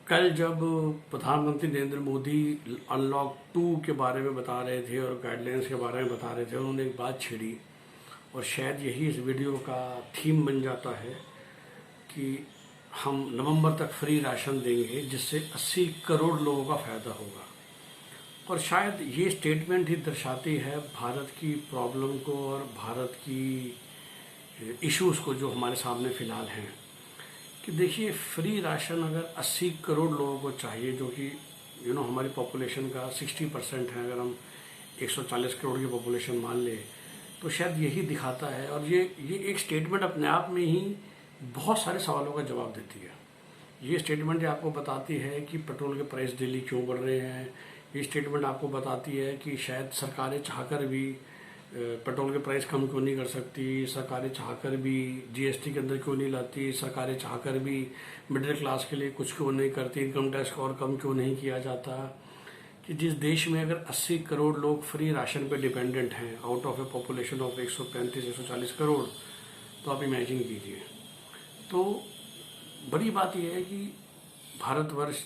कल जब प्रधानमंत्री नरेंद्र मोदी अनलॉक 2 के बारे में बता रहे थे और गाइडलाइंस के बारे में बता रहे थे, उन्होंने एक बात छेड़ी और शायद यही इस वीडियो का थीम बन जाता है कि हम नवंबर तक फ्री राशन देंगे जिससे 80 करोड़ लोगों का फायदा होगा। और शायद ये स्टेटमेंट ही दर्शाती है भारत की प्रॉब्लम को और भारत की इश्यूज़ को जो हमारे सामने फ़िलहाल हैं। कि देखिए, फ्री राशन अगर 80 करोड़ लोगों को चाहिए, जो कि हमारी पॉपुलेशन का 60% है, अगर हम 140 करोड़ की पॉपुलेशन मान ले तो शायद यही दिखाता है। और ये एक स्टेटमेंट अपने आप में ही बहुत सारे सवालों का जवाब देती है। ये स्टेटमेंट आपको बताती है कि पेट्रोल के प्राइस डेली क्यों बढ़ रहे हैं। ये स्टेटमेंट आपको बताती है कि शायद सरकारें चाहकर भी पेट्रोल के प्राइस कम क्यों नहीं कर सकती, सरकारें चाहकर भी जीएसटी के अंदर क्यों नहीं लाती, सरकारें चाहकर भी मिडिल क्लास के लिए कुछ क्यों नहीं करती, इनकम टैक्स को और कम क्यों नहीं किया जाता। कि जिस देश में अगर 80 करोड़ लोग फ्री राशन पे डिपेंडेंट हैं out of A population of 135-140 crore, तो आप इमेजिन कीजिए। तो बड़ी बात यह है कि भारतवर्ष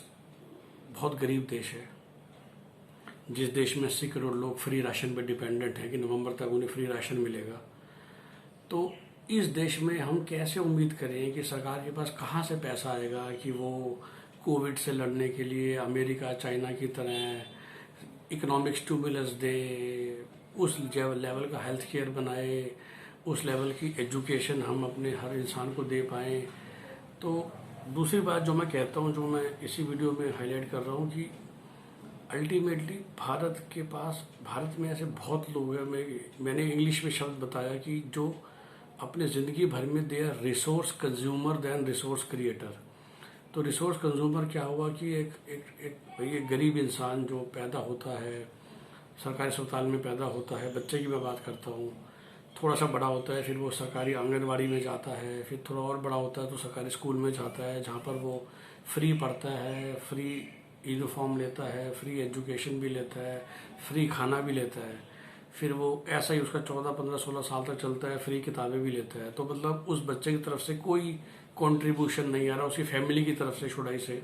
बहुत गरीब देश है। जिस देश में 80 करोड़ लोग फ्री राशन पे डिपेंडेंट हैं कि नवंबर तक उन्हें फ्री राशन मिलेगा, तो इस देश में हम कैसे उम्मीद करें कि सरकार के पास कहाँ से पैसा आएगा कि वो कोविड से लड़ने के लिए अमेरिका चाइना की तरह इकोनॉमिक स्टिमुलस दे, उस लेवल का हेल्थ केयर बनाए, उस लेवल की एजुकेशन हम अपने हर इंसान को दे पाएँ। तो दूसरी बात जो मैं कहता हूँ, जो मैं इसी वीडियो में हाईलाइट कर रहा हूँ, कि अल्टीमेटली भारत में ऐसे बहुत लोग हैं, मैंने इंग्लिश में शब्द बताया कि जो अपने ज़िंदगी भर में they are resource consumer then resource creator. तो रिसोर्स कंज्यूमर क्या हुआ कि एक गरीब इंसान जो पैदा होता है, सरकारी अस्पताल में पैदा होता है, बच्चे की मैं बात करता हूँ, थोड़ा सा बड़ा होता है, फिर वो सरकारी आंगनवाड़ी में जाता है, फिर थोड़ा और बड़ा होता है तो सरकारी स्कूल में जाता है, जहाँ पर वो फ्री पढ़ता है, फ्री यूनिफॉर्म लेता है, फ्री एजुकेशन भी लेता है, फ्री खाना भी लेता है। फिर वो ऐसा ही उसका 14, 15, 16 साल तक चलता है, फ्री किताबें भी लेता है। तो मतलब उस बच्चे की तरफ से कोई कंट्रीब्यूशन नहीं आ रहा, उसकी फैमिली की तरफ से शुडाई से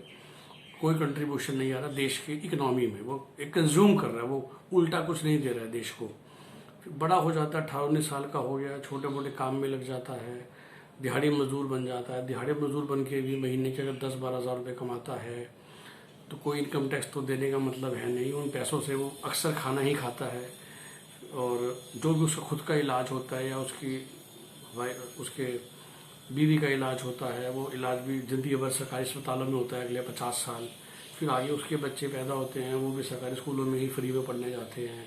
कोई कंट्रीब्यूशन नहीं आ रहा देश की इकोनॉमी में। वो एक कंज्यूम कर रहा है, वो उल्टा कुछ नहीं दे रहा है देश को। फिर बड़ा हो जाता है, 18-19 साल का हो गया, छोटे मोटे काम में लग जाता है, दिहाड़ी मजदूर बन जाता है। दिहाड़ी मजदूर बन के भी महीने के अगर 10-12 हज़ार रुपये कमाता है तो कोई इनकम टैक्स तो देने का मतलब है नहीं। उन पैसों से वो अक्सर खाना ही खाता है, और जो भी उसका खुद का इलाज होता है या उसके बीवी का इलाज होता है, वो इलाज भी ज़िंदगी भर सरकारी अस्पतालों में होता है अगले 50 साल। फिर आगे उसके बच्चे पैदा होते हैं, वो भी सरकारी स्कूलों में ही फ्री में पढ़ने जाते हैं।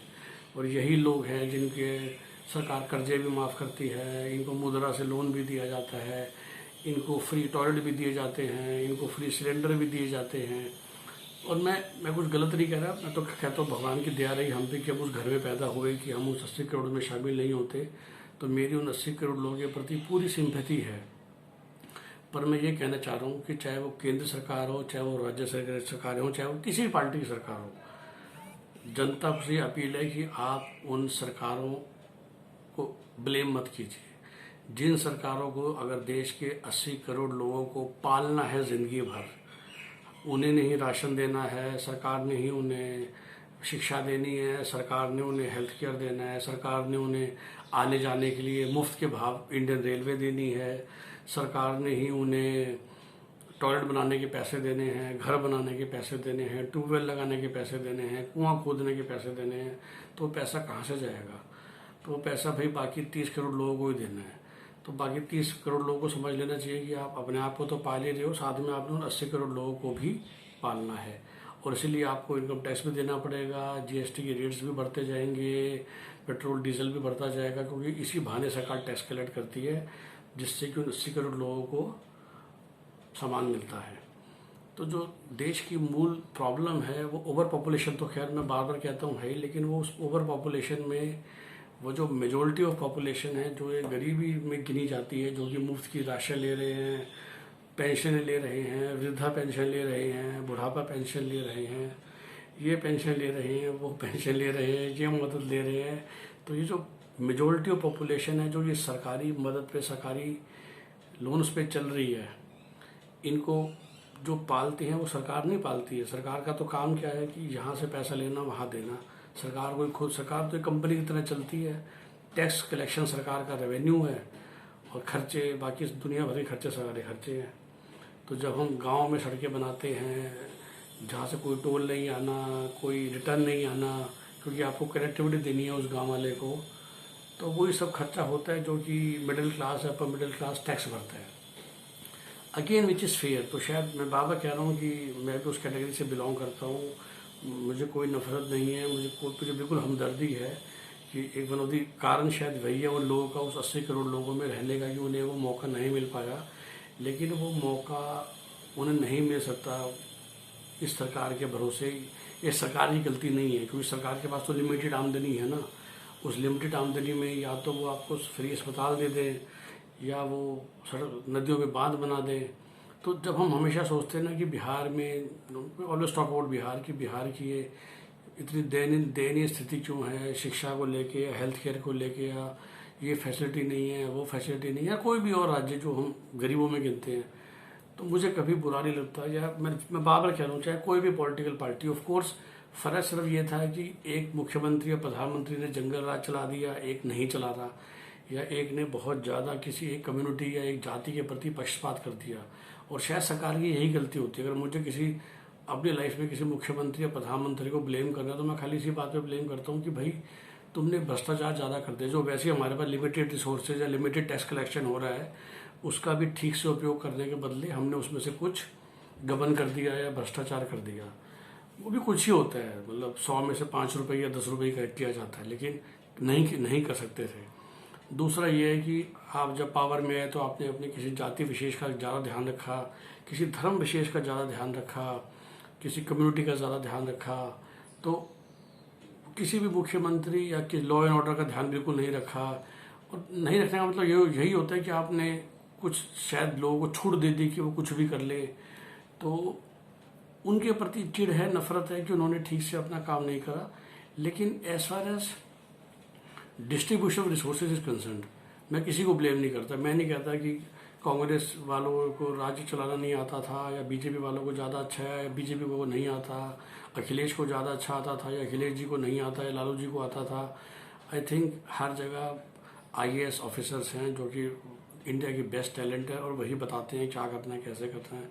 और यही लोग हैं जिनके सरकार कर्जे भी माफ़ करती है, इनको मुद्रा से लोन भी दिया जाता है, इनको फ्री टॉयलेट भी दिए जाते हैं, इनको फ्री सिलेंडर भी दिए जाते हैं। और मैं कुछ गलत नहीं कह रहा, मैं तो कहता हूँ भगवान की दया रही हम पे कि हम उस घर में पैदा हुए कि हम उस 80 करोड़ में शामिल नहीं होते। तो मेरी उन 80 करोड़ लोगों के प्रति पूरी सिंपैथी है। पर मैं ये कहना चाह रहा हूँ कि चाहे वो केंद्र सरकार हो, चाहे वो राज्य सरकार हो, चाहे वो किसी भी पार्टी की सरकार हो, जनता से अपील है कि आप उन सरकारों को ब्लेम मत कीजिए। जिन सरकारों को अगर देश के 80 करोड़ लोगों को पालना है ज़िंदगी भर, उन्हें नहीं राशन देना है, सरकार ने ही उन्हें शिक्षा देनी है, सरकार ने उन्हें हेल्थ केयर देना है, सरकार ने उन्हें आने जाने के लिए मुफ्त के भाव इंडियन रेलवे देनी है, सरकार ने ही उन्हें टॉयलेट बनाने के पैसे देने हैं, घर बनाने के पैसे देने हैं, ट्यूबवेल लगाने के पैसे देने हैं, कुआं खोदने के पैसे देने हैं। तो पैसा कहाँ से जाएगा? तो वो पैसा भाई बाकी 30 करोड़ लोगों को ही देना है। तो बाकी 30 करोड़ लोगों को समझ लेना चाहिए कि आप अपने आप को तो पाल ही रहे हो, साथ में आपने उन 80 करोड़ लोगों को भी पालना है। और इसीलिए आपको इनकम टैक्स भी देना पड़ेगा, जीएसटी के रेट्स भी बढ़ते जाएंगे, पेट्रोल डीजल भी बढ़ता जाएगा, क्योंकि इसी बहाने सरकार टैक्स कलेक्ट करती है, जिससे कि उन 80 करोड़ लोगों को सामान मिलता है। तो जो देश की मूल प्रॉब्लम है वो ओवर पॉपुलेशन, तो खैर मैं बार बार कहता हूँ है ही, लेकिन वो उस ओवर पॉपुलेशन में वो जो मेजोरिटी ऑफ पॉपुलेशन है जो ये गरीबी में गिनी जाती है, जो कि मुफ्त की राशन ले रहे हैं, पेंशन ले रहे हैं, वृद्धा पेंशन ले रहे हैं, बुढ़ापा पेंशन ले रहे हैं, ये पेंशन ले रहे हैं, वो पेंशन ले रहे हैं, ये मदद ले रहे हैं। तो ये जो मेजोरिटी ऑफ पॉपुलेशन है जो ये सरकारी मदद पे, सरकारी लोन्स पे चल रही है, इनको जो पालते हैं वो सरकार नहीं पालती है। सरकार का तो काम क्या है कि यहाँ से पैसा लेना वहाँ देना। सरकार तो एक कंपनी की तरह चलती है। टैक्स कलेक्शन सरकार का रेवेन्यू है और खर्चे बाकी दुनिया भर के खर्चे सरकारी खर्चे हैं। तो जब हम गांव में सड़कें बनाते हैं जहाँ से कोई टोल नहीं आना, कोई रिटर्न नहीं आना, क्योंकि आपको कनेक्टिविटी देनी है उस गांव वाले को, तो वही सब खर्चा होता है जो कि मिडिल क्लास है, अपर मिडिल क्लास टैक्स भरता है अगेन विच इज़ फेयर। तो शायद मैं बार बार कह रहा हूँ कि मैं भी उस कैटेगरी से बिलोंग करता हूँ। मुझे कोई नफरत नहीं है, मुझे बिल्कुल हमदर्दी है कि एक वन ऑफ दी कारण शायद वही है उन लोगों का, उस 80 करोड़ लोगों में रहने का, कि उन्हें वो मौका नहीं मिल पाया। लेकिन वो मौका उन्हें नहीं मिल सकता इस सरकार के भरोसे। ये सरकार की गलती नहीं है, क्योंकि सरकार के पास तो लिमिटेड आमदनी है ना। उस लिमिटेड आमदनी में या तो वो आपको फ्री अस्पताल दे दें या वो सड़क नदियों में बांध बना दें। तो जब हम हमेशा सोचते हैं ना कि बिहार में, ऑलवेज टॉक अबाउट बिहार की ये इतनी दयनीय स्थिति क्यों है शिक्षा को लेके या हेल्थ केयर को लेके, या ये फैसिलिटी नहीं है, वो फैसिलिटी नहीं है, या कोई भी और राज्य जो हम गरीबों में गिनते हैं, तो मुझे कभी बुरा नहीं लगता। या मैं बार बार कह रहा हूँ, चाहे कोई भी पॉलिटिकल पार्टी, ऑफ कोर्स फर्क सिर्फ ये था कि एक मुख्यमंत्री या प्रधानमंत्री ने जंगल राज चला दिया, एक नहीं चला रहा, या एक ने बहुत ज़्यादा किसी एक कम्युनिटी या एक जाति के प्रति पक्षपात कर दिया। और शायद सरकार की यही गलती होती है। अगर मुझे किसी अपनी लाइफ में किसी मुख्यमंत्री या प्रधानमंत्री को ब्लेम करना है तो मैं खाली इसी बात पे ब्लेम करता हूँ कि भाई तुमने भ्रष्टाचार ज़्यादा कर दिया। जो वैसे हमारे पास लिमिटेड रिसोर्सेज या लिमिटेड टैक्स कलेक्शन हो रहा है, उसका भी ठीक से उपयोग करने के बदले हमने उसमें से कुछ गबन कर दिया या भ्रष्टाचार कर दिया। वो भी कुछ ही होता है, मतलब 100 में से 5 रुपये या 10 रुपये का किया जाता है, लेकिन नहीं कर सकते थे। दूसरा ये है कि आप जब पावर में आए तो आपने अपने किसी जाति विशेष का ज़्यादा ध्यान रखा, किसी धर्म विशेष का ज़्यादा ध्यान रखा, किसी कम्युनिटी का ज़्यादा ध्यान रखा। तो किसी भी मुख्यमंत्री या कि लॉ एंड ऑर्डर का ध्यान बिल्कुल नहीं रखा। और नहीं रखने का मतलब यही होता है कि आपने कुछ शायद लोगों को छूट दे दी कि वो कुछ भी कर ले। तो उनके प्रति चिढ़ है, नफरत है कि उन्होंने ठीक से अपना काम नहीं करा। लेकिन as far as distribution of resources is concern, मैं किसी को ब्लेम नहीं करता। मैं नहीं कहता कि कांग्रेस वालों को राज्य चलाना नहीं आता था, या बीजेपी वालों को ज़्यादा अच्छा है, या बीजेपी को नहीं आता, अखिलेश को ज़्यादा अच्छा आता था, या अखिलेश जी को नहीं आता, या लालू जी को आता था। आई थिंक हर जगह IAS ऑफिसर्स हैं जो कि इंडिया की बेस्ट टैलेंट है और वही बताते हैं क्या करना है, कैसे करना है।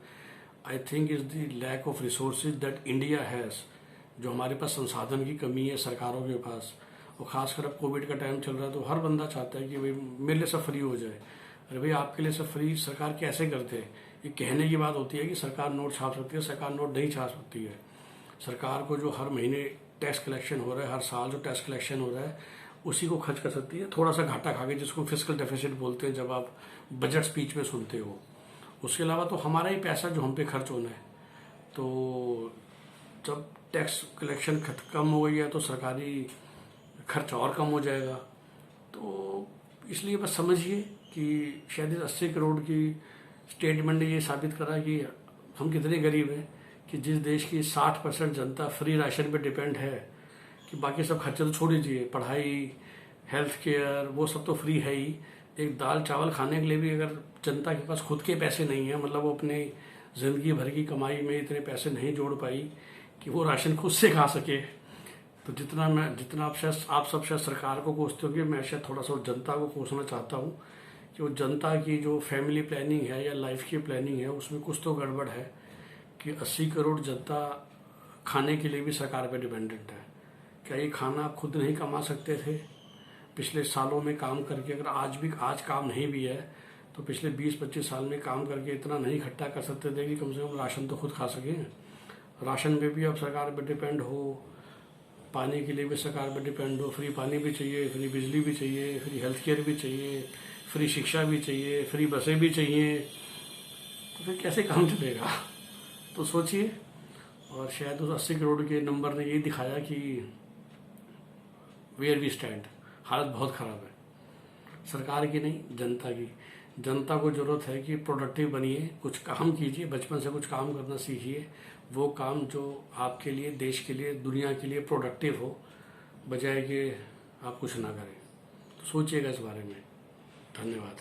I think is the lack of resources that India has, जो हमारे पास संसाधन की कमी है सरकारों के पास। और खासकर अब कोविड का टाइम चल रहा है तो हर बंदा चाहता है कि भाई मेरे लिए सब फ्री हो जाए। अरे भाई आपके लिए सब फ्री सरकार कैसे करते हैं? ये कहने की बात होती है कि सरकार नोट छाप सकती है, सरकार नोट नहीं छाप सकती है। सरकार को जो हर महीने टैक्स कलेक्शन हो रहा है, हर साल जो टैक्स कलेक्शन हो रहा है, उसी को खर्च कर सकती है, थोड़ा सा घाटा खा के, जिसको फिस्कल डेफिसिट बोलते हैं जब आप बजट स्पीच में सुनते हो। उसके अलावा तो हमारा ही पैसा जो हम पे खर्च होना है। तो जब टैक्स कलेक्शन कम हो गई है तो सरकारी खर्च और कम हो जाएगा। तो इसलिए बस समझिए कि शायद इस 80 करोड़ की स्टेटमेंट ने ये साबित करा कि हम कितने गरीब हैं कि जिस देश की 60% जनता फ्री राशन पे डिपेंड है, कि बाकी सब खर्चे तो छोड़ दीजिए, पढ़ाई, हेल्थ केयर, वो सब तो फ्री है ही। एक दाल चावल खाने के लिए भी अगर जनता के पास खुद के पैसे नहीं है, मतलब वो अपने ज़िंदगी भर की कमाई में इतने पैसे नहीं जोड़ पाई कि वो राशन खुद से खा सके, तो जितना आप सब शायद सरकार को कोसते होंगे, मैं शायद थोड़ा सा जनता को कोसना चाहता हूँ कि वो जनता की जो फैमिली प्लानिंग है या लाइफ की प्लानिंग है उसमें कुछ तो गड़बड़ है कि 80 करोड़ जनता खाने के लिए भी सरकार पर डिपेंडेंट है। क्या ये खाना खुद नहीं कमा सकते थे पिछले सालों में काम करके? अगर आज काम नहीं भी है तो पिछले 20-25 साल में काम करके इतना नहीं इकट्ठा कर सकते थे कि कम से कम राशन तो खुद खा सकें। राशन पे भी अब सरकार पर डिपेंड हो, पानी के लिए भी सरकार पर डिपेंड हो, फ्री पानी भी चाहिए, फ्री बिजली भी चाहिए, फ्री हेल्थ केयर भी चाहिए, फ्री शिक्षा भी चाहिए, फ्री बसें भी चाहिए, तो फिर कैसे काम चलेगा? तो सोचिए। और शायद उस 80 करोड़ के नंबर ने ये दिखाया कि वेयर वी स्टैंड। हालत बहुत ख़राब है, सरकार की नहीं, जनता की। जनता को ज़रूरत है कि प्रोडक्टिव बनिए, कुछ काम कीजिए, बचपन से कुछ काम करना सीखिए, वो काम जो आपके लिए, देश के लिए, दुनिया के लिए प्रोडक्टिव हो, बजाय कि आप कुछ ना करें। तो सोचिएगा इस बारे में। धन्यवाद।